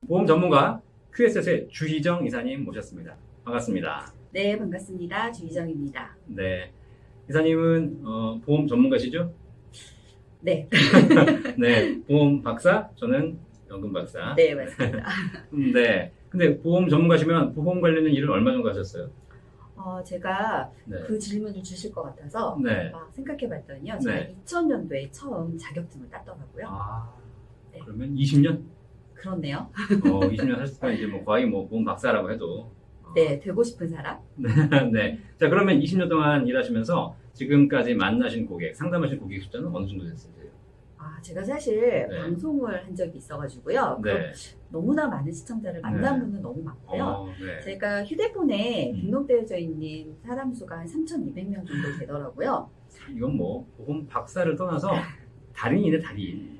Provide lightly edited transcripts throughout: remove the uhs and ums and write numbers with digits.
보험 전문가 QSS의 주희정 이사님 모셨습니다. 반갑습니다. 네, 반갑습니다. 주희정입니다. 네, 이사님은 보험 전문가시죠? 네. 네, 보험 박사, 저는 연금 박사. 네, 맞습니다. 네, 근데 보험 전문가시면 보험 관련된 일을 얼마 정도 하셨어요? 제가 네. 그 질문을 주실 것 같아서 네. 생각해 봤더니요. 제가 네. 2000년도에 처음 자격증을 땄더라고요. 아, 네. 그러면 20년? 그렇네요. 20년 하셨으면 이제 뭐 거의 뭐 보험 박사라고 해도. 네, 되고 싶은 사람? 네. 자, 그러면 20년 동안 일하시면서 지금까지 만나신 고객, 상담하신 고객 숫자는 어느 정도 됐어요? 제가 사실 네. 방송을 한 적이 있어가지고요. 네. 너무나 많은 시청자를 만난 네. 분은 너무 많고요. 네. 제가 휴대폰에 음. 등록되어져 있는 사람 수가 한 3,200명 정도 되더라고요. 이건 뭐 보험 박사를 떠나서 달인이네, 달인.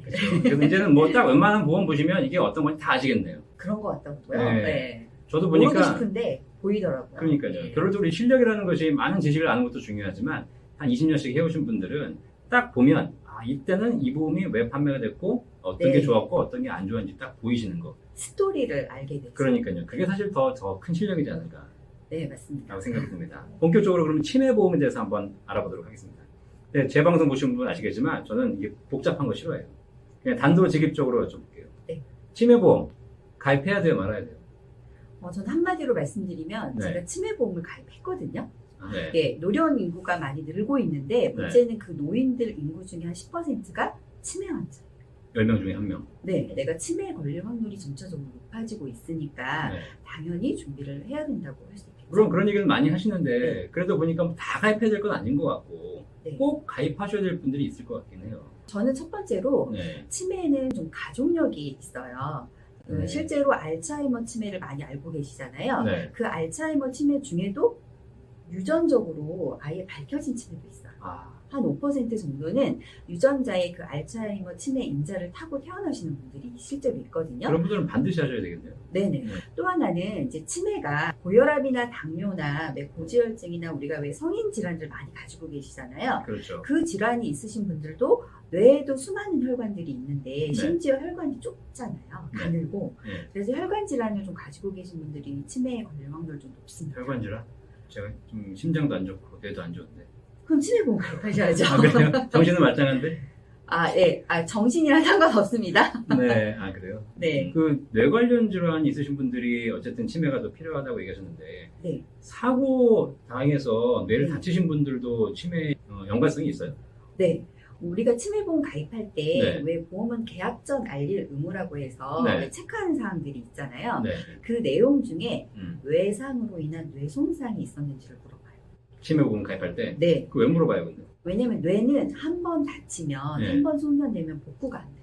네. 그렇죠. 그래서 이제는 뭐 딱 웬만한 보험 보시면 이게 어떤 건지 다 아시겠네요. 그런 것 같더라고요. 네. 네. 저도 모르고 보니까 싶은데 보이더라고요. 그러니까요. 네. 결론적으로 우리 실력이라는 것이 많은 지식을 아는 것도 중요하지만 한 20년씩 해오신 분들은 딱 보면 이때는 이 보험이 왜 판매가 됐고 어떤 게 네. 좋았고 어떤 게 안 좋았는지 딱 보이시는 거. 스토리를 알게 됐죠. 그러니까요. 그게 사실 더 큰 실력이지 않을까 네, 맞습니다. 라고 생각이 듭니다. 본격적으로 그러면 치매보험에 대해서 한번 알아보도록 하겠습니다. 네, 제 방송 보신 분 아시겠지만 저는 이게 복잡한 거 싫어해요. 그냥 단도직입적으로 여쭤볼게요. 네. 치매보험 가입해야 돼요, 말아야 돼요? 저는 한마디로 말씀드리면 네. 제가 치매보험을 가입했거든요. 네. 예, 노령 인구가 많이 늘고 있는데 문제는 그 노인들 인구 중에 한 10%가 치매 환자. 10명 중에 1명. 네, 내가 치매에 걸릴 확률이 점차적으로 높아지고 있으니까 네. 당연히 준비를 해야 된다고 할 수 있겠죠. 물론 그런 얘기는 많이 하시는데 네. 그래도 보니까 뭐다 가입해야 될 건 아닌 것 같고 네. 꼭 가입하셔야 될 분들이 있을 것 같긴 해요. 저는 첫 번째로 네. 치매에는 좀 가족력이 있어요. 네. 실제로 알츠하이머 치매를 많이 알고 계시잖아요. 네. 그 알츠하이머 치매 중에도 유전적으로 아예 밝혀진 치매도 있어요. 한 5% 정도는 유전자의 그 알츠하이머 치매 인자를 타고 태어나시는 분들이 실제로 있거든요. 그런 분들은 반드시 하셔야 되겠네요. 네네. 네. 또 하나는 이제 치매가 고혈압이나 당뇨나 고지혈증이나 우리가 왜 성인 질환들 많이 가지고 계시잖아요. 그렇죠. 그 질환이 있으신 분들도 뇌에도 수많은 혈관들이 있는데 네. 심지어 혈관이 좁잖아요. 네. 가늘고. 네. 그래서 혈관 질환을 좀 가지고 계신 분들이 치매에 걸릴 확률이 좀 높습니다. 혈관 질환? 제가 좀 심장도 안 좋고 뇌도 안 좋은데. 그럼 치매보험 가입하셔야죠. 그래요? 정신은 말짱한데? 네. 정신이랑 상관없습니다. 네. 그래요? 네. 그 뇌 관련 질환이 있으신 분들이 어쨌든 치매가 더 필요하다고 얘기하셨는데 네. 사고 당해서 뇌를 네. 다치신 분들도 치매 연관성이 있어요? 네. 우리가 치매보험 가입할 때 네. 왜 보험은 계약 전 알릴 의무라고 해서 네. 왜 체크하는 사항들이 있잖아요. 네. 그 내용 중에 음. 뇌상으로 인한 뇌 손상이 있었는지를 물어봐요. 치매보험 가입할 때? 네. 그 왜 물어봐요, 근데? 왜냐면 뇌는 한 번 다치면 네. 한 번 손상되면 복구가 안 돼요.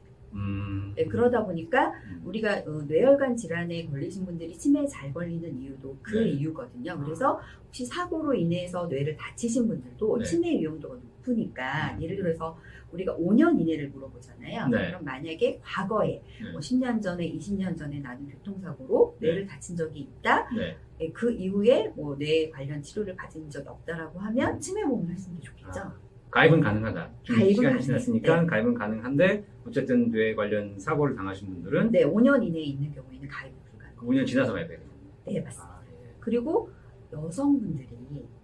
네, 그러다 보니까 우리가 뇌혈관 질환에 걸리신 분들이 치매에 잘 걸리는 이유도 그 네. 이유거든요. 그래서 혹시 사고로 인해서 뇌를 다치신 분들도 네. 치매 위험도가 높으니까 예를 들어서 우리가 5년 이내를 물어보잖아요. 네. 그럼 만약에 과거에 네. 뭐 10년 전에 20년 전에 나는 교통사고로 네. 뇌를 다친 적이 있다. 네. 그 이후에 뭐 뇌 관련 치료를 받은 적이 없다라고 하면 치매보험을 하시는 게 좋겠죠. 가입은 가능하다. 좀 가입은 시간이 가능해요. 지났으니까 네. 가입은 가능한데 어쨌든 뇌 관련 사고를 당하신 분들은 네, 5년 이내에 있는 경우에는 가입이 불가능. 5년 지나서 가입해야 돼요. 네, 맞습니다. 예. 그리고 여성분들이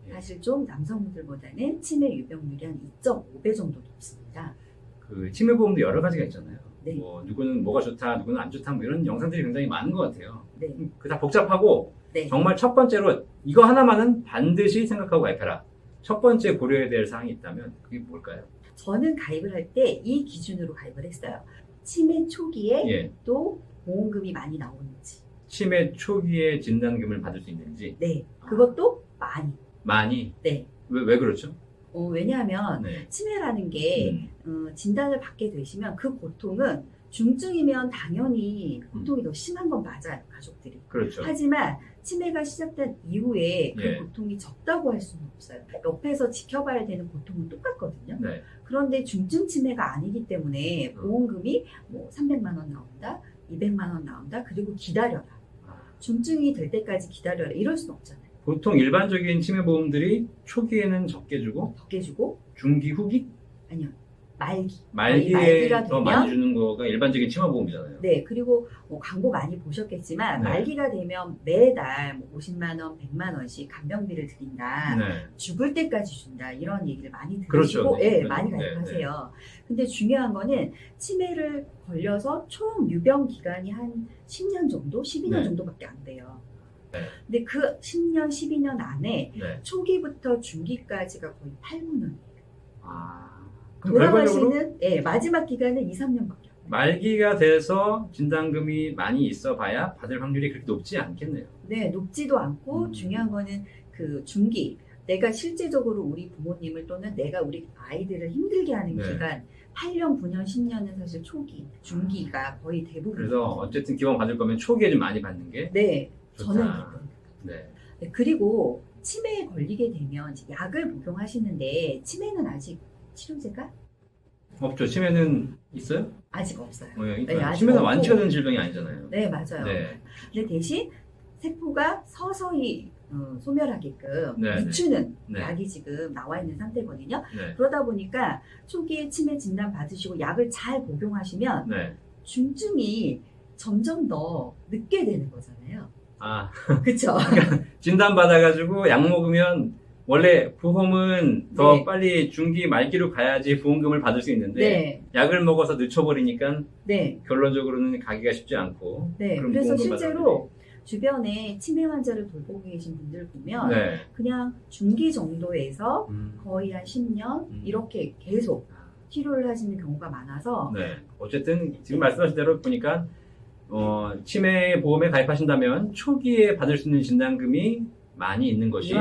예. 사실 좀 남성분들보다는 치매 유병률이 한 2.5배 정도 높습니다. 그 치매보험도 여러 가지가 있잖아요. 네. 뭐 누구는 뭐가 좋다, 누구는 안 좋다, 뭐 이런 영상들이 굉장히 많은 것 같아요. 네. 그 다 복잡하고 네. 정말 첫 번째로 이거 하나만은 반드시 생각하고 가입해라. 첫 번째 고려해야 될 사항이 있다면 그게 뭘까요? 저는 가입을 할 때 이 기준으로 가입을 했어요. 치매 초기에 예. 또 보험금이 많이 나오는지. 치매 초기에 진단금을 받을 수 있는지 네. 그것도 많이. 네. 왜 그렇죠? 왜냐하면 네. 치매라는 게 진단을 받게 되시면 그 고통은 중증이면 당연히 고통이 더 심한 건 맞아요, 가족들이. 그렇죠. 하지만 치매가 시작된 이후에 그 예. 고통이 적다고 할 수는 없어요. 옆에서 지켜봐야 되는 고통은 똑같거든요. 네. 그런데 중증 치매가 아니기 때문에 보험금이 뭐 300만 원 나온다, 200만 원 나온다, 그리고 기다려라. 중증이 될 때까지 기다려라. 이럴 수는 없잖아요. 보통 일반적인 치매보험들이 초기에는 적게 주고 적게 주고 중기 후기? 아니요. 말기에 말기가 더 많이 주는 거가 일반적인 치매보험이잖아요. 네, 그리고 뭐 광고 많이 보셨겠지만 네. 말기가 되면 매달 뭐 50만 원, 100만 원씩 간병비를 드린다. 네. 죽을 때까지 준다. 이런 얘기를 많이 들으시고 그렇죠. 네. 예, 그렇죠. 많이 가입하세요. 근데 중요한 거는 치매를 걸려서 총 유병 기간이 한 10년 정도, 12년 네. 정도밖에 안 돼요. 네. 근데 그 10년, 12년 안에 네. 초기부터 중기까지가 거의 8년. 그럼 결과적으로 돌아가시는 예, 마지막 기간은 2, 3년밖에 안 돼요. 말기가 돼서 진단금이 많이 있어 봐야 받을 확률이 그렇게 높지 않겠네요. 네, 높지도 않고 중요한 거는 그 중기. 내가 실제적으로 우리 부모님을 또는 내가 우리 아이들을 힘들게 하는 네. 기간 8년, 9년, 10년은 사실 초기, 중기가 거의 대부분. 그래서 어쨌든 기왕 받을 거면 초기에 좀 많이 받는 게 네, 좋다. 저는 그래요. 네. 네, 그리고 치매에 걸리게 되면 이제 약을 복용하시는데 치매는 아직 치료제가 없죠. 치매는 있어요? 아직 없어요. 네, 아직 치매는 없고. 완치가 되는 질병이 아니잖아요. 네, 맞아요. 네. 근데 대신 세포가 서서히 소멸하게끔 네, 늦추는 네. 약이 지금 나와 있는 상태거든요. 네. 그러다 보니까 초기에 치매 진단 받으시고 약을 잘 복용하시면 네. 중증이 점점 더 늦게 되는 거잖아요. 그러니까 그렇죠? 진단 받아가지고 약 먹으면 원래 보험은 더 네. 빨리 중기 말기로 가야지 보험금을 받을 수 있는데 네, 약을 먹어서 늦춰버리니까 네, 결론적으로는 가기가 쉽지 않고 네. 그럼 그래서 보험금 실제로 주변에 치매 환자를 돌보고 계신 분들 보면 받는 네. 그냥 중기 정도에서 음. 거의 한 10년 이렇게 계속 치료를 하시는 경우가 많아서 네. 어쨌든 지금 말씀하신 대로 보니까 치매 보험에 가입하신다면 초기에 받을 수 있는 진단금이 많이 있는 것이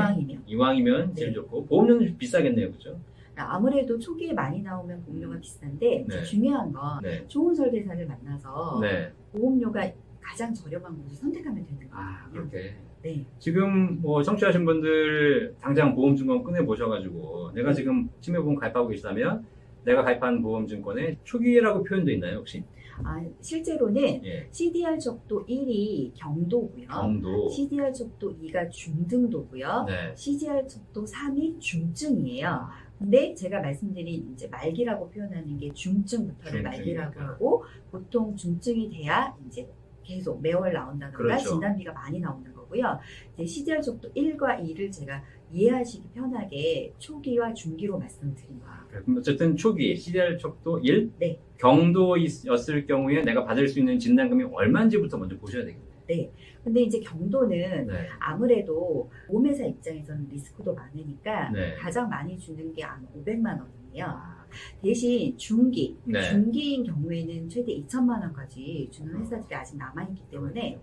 이왕이면 제일 네. 좋고 보험료는 비싸겠네요, 그렇죠? 아무래도 초기에 많이 나오면 보험료가 비싼데 네. 중요한 건 네. 좋은 설계사를 만나서 네. 보험료가 가장 저렴한 곳을 선택하면 되는 거예요. 그렇게. 네. 지금 뭐 청취하신 분들 당장 보험증권 꺼내 보셔가지고 내가 지금 치매보험 가입하고 계시다면 내가 가입한 보험증권에 초기라고 표현되어 있나요, 혹시? 실제로는 예. CDR 척도 1이 경도고요. 경도. CDR 척도 2가 중등도고요. 네. CDR 척도 3이 중증이에요. 근데 제가 말씀드린 이제 말기라고 표현하는 게 중증부터를 말기라고 하고 보통 중증이 돼야 이제 계속 매월 나온다던가 그렇죠. 진단비가 많이 나오는 거고요. 이제 CDR 척도 1과 2를 제가 이해하시기 편하게 초기와 중기로 말씀드린 거예요. 그럼 어쨌든 초기 CDR 척도 1, 네. 경도였을 경우에 내가 받을 수 있는 진단금이 얼마인지부터 먼저 보셔야 되겠네요. 네. 근데 이제 경도는 네. 아무래도 보험회사 입장에서는 리스크도 많으니까 네. 가장 많이 주는 게 아마 500만 원이에요. 대신 중기, 네. 중기인 경우에는 최대 2천만 원까지 주는 회사들이 아직 남아있기 때문에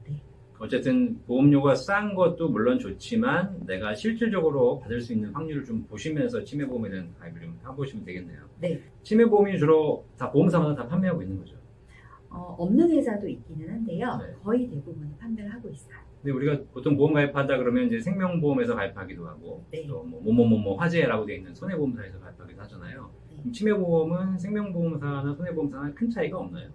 네. 어쨌든 보험료가 싼 것도 물론 좋지만 내가 실질적으로 받을 수 있는 확률을 좀 보시면서 치매보험에 대한 가입을 좀 해보시면 되겠네요. 네. 치매보험이 주로 다 보험사마다 다 판매하고 있는 거죠. 없는 회사도 있기는 한데요. 네. 거의 대부분 판매를 하고 있어요. 근데 우리가 보통 보험 가입하다 그러면 이제 생명보험에서 가입하기도 하고 네. 또 뭐뭐뭐뭐 화재라고 되어 있는 손해보험사에서 가입하기도 하잖아요. 네. 그럼 치매보험은 생명보험사나 손해보험사나 큰 차이가 없나요?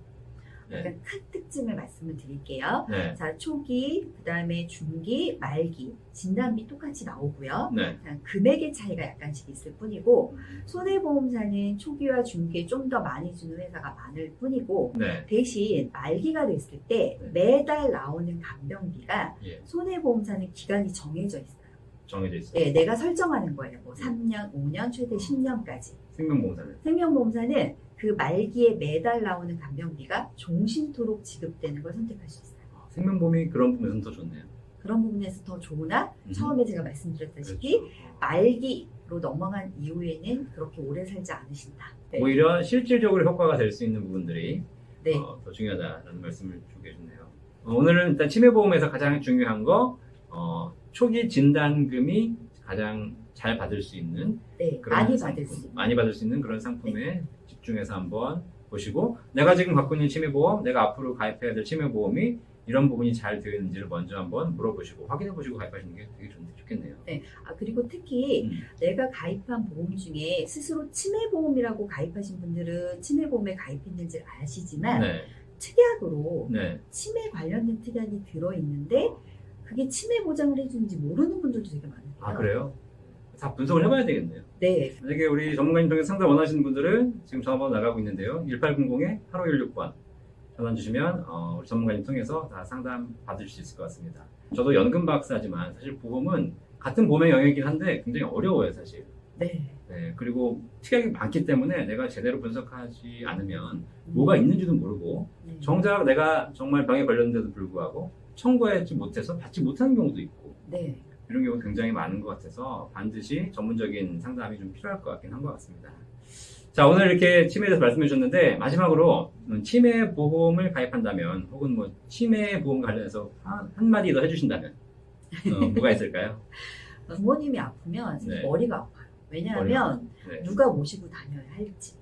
네. 약간 큰 특징을 말씀을 드릴게요. 네. 자, 초기, 그 다음에 중기, 말기, 진단비 똑같이 나오고요. 네. 금액의 차이가 약간씩 있을 뿐이고, 손해보험사는 초기와 중기에 좀 더 많이 주는 회사가 많을 뿐이고, 네. 대신 말기가 됐을 때 네. 매달 나오는 간병비가 예. 손해보험사는 기간이 정해져 있어요. 정해져 있어요. 네, 내가 설정하는 거예요. 뭐 3년, 5년, 최대 10년까지. 생명보험사는. 생명보험사는 그 말기에 매달 나오는 간병비가 종신토록 지급되는 걸 선택할 수 있어요. 생명보험이 그런 부분에서는 더 좋네요. 그런 부분에서 더 좋으나 처음에 제가 말씀드렸다시피 그렇죠. 말기로 넘어간 이후에는 그렇게 오래 살지 않으신다. 네. 오히려 실질적으로 효과가 될 수 있는 부분들이 네. 더 중요하다라는 말씀을 주고 계셨네요. 오늘은 일단 치매보험에서 가장 중요한 거 초기 진단금이 가장 잘 받을 수 있는 네, 그런 많이 상품, 받을 수 있는. 많이 받을 수 있는 그런 상품에 집중해서 한번 보시고 내가 지금 갖고 있는 치매보험, 내가 앞으로 가입해야 될 치매보험이 이런 부분이 잘 되어 있는지를 먼저 한번 물어보시고 확인해 보시고 가입하시는 게 되게 좋겠네요. 네. 그리고 특히 내가 가입한 보험 중에 스스로 치매보험이라고 가입하신 분들은 치매보험에 가입했는지 아시지만 네. 특약으로 네. 치매 관련된 특약이 들어있는데 그게 치매 보장을 해주는지 모르는 분들도 되게 많아요. 그래요? 다 분석을 해봐야 되겠네요. 네. 만약에 우리 전문가님 통해서 상담 원하시는 분들은 지금 전화번호 나가고 있는데요. 1800-8516번 전화 주시면 우리 전문가님 통해서 다 상담 받을 수 있을 것 같습니다. 저도 연금 박사지만 사실 보험은 같은 보험의 영역이긴 한데 굉장히 어려워요, 사실. 네. 네, 그리고 특이하게 많기 때문에 내가 제대로 분석하지 않으면 뭐가 있는지도 모르고 네. 정작 내가 정말 병에 걸렸는데도 불구하고 청구하지 못해서 받지 못하는 경우도 있고 네. 이런 경우가 굉장히 많은 것 같아서 반드시 전문적인 상담이 좀 필요할 것 같긴 한 것 같습니다. 자, 오늘 이렇게 치매에 대해서 말씀해 주셨는데 마지막으로 치매 보험을 가입한다면 혹은 뭐 치매 보험 관련해서 한마디 더 해주신다면 뭐가 있을까요? 부모님이 아프면 사실 네. 머리가 아파요. 왜냐하면 네. 누가 모시고 다녀야 할지.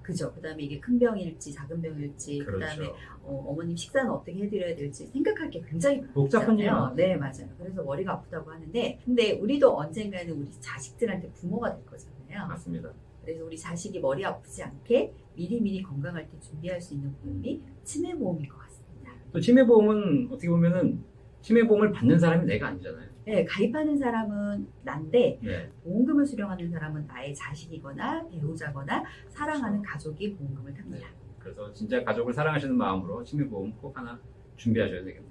그죠. 그 다음에 이게 큰 병일지 작은 병일지, 그 다음에 그렇죠. 어머님 식사는 어떻게 해드려야 될지 생각할 게 굉장히 복잡하네요. 많잖아요. 네, 맞아요. 그래서 머리가 아프다고 하는데, 근데 우리도 언젠가는 우리 자식들한테 부모가 될 거잖아요. 맞습니다. 그래서 우리 자식이 머리 아프지 않게 미리미리 건강할 때 준비할 수 있는 보험이 치매 보험인 것 같습니다. 또 치매 보험은 어떻게 보면은 치매 보험을 받는 사람이 내가 아니잖아요. 네, 가입하는 사람은 난데 네. 보험금을 수령하는 사람은 나의 자식이거나 배우자거나 사랑하는 가족이 보험금을 탑니다. 그래서 진짜 가족을 사랑하시는 마음으로 치매 보험 꼭 하나 준비하셔야 되겠네요.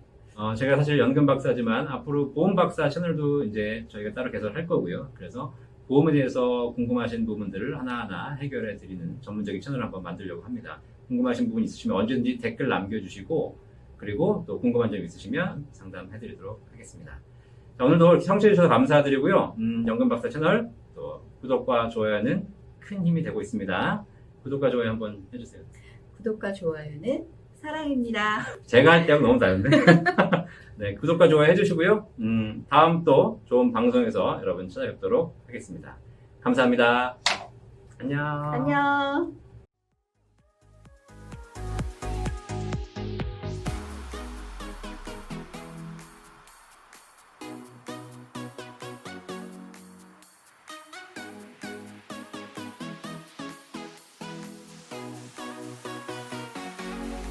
제가 사실 연금 박사지만 앞으로 보험 박사 채널도 이제 저희가 따로 개설할 거고요. 그래서 보험에 대해서 궁금하신 부분들을 하나하나 해결해 드리는 전문적인 채널을 한번 만들려고 합니다. 궁금하신 부분 있으시면 언제든지 댓글 남겨주시고 그리고 또 궁금한 점 있으시면 상담해 드리도록 하겠습니다. 자, 오늘도 청취해 주셔서 감사드리고요. 연금 박사 채널 또 구독과 좋아요는 큰 힘이 되고 있습니다. 구독과 좋아요 한번 해주세요. 구독과 좋아요는 사랑입니다. 제가 할 때하고 너무 다른데. 네, 구독과 좋아요 해주시고요. 다음 또 좋은 방송에서 여러분 찾아뵙도록 하겠습니다. 감사합니다. 안녕. 안녕.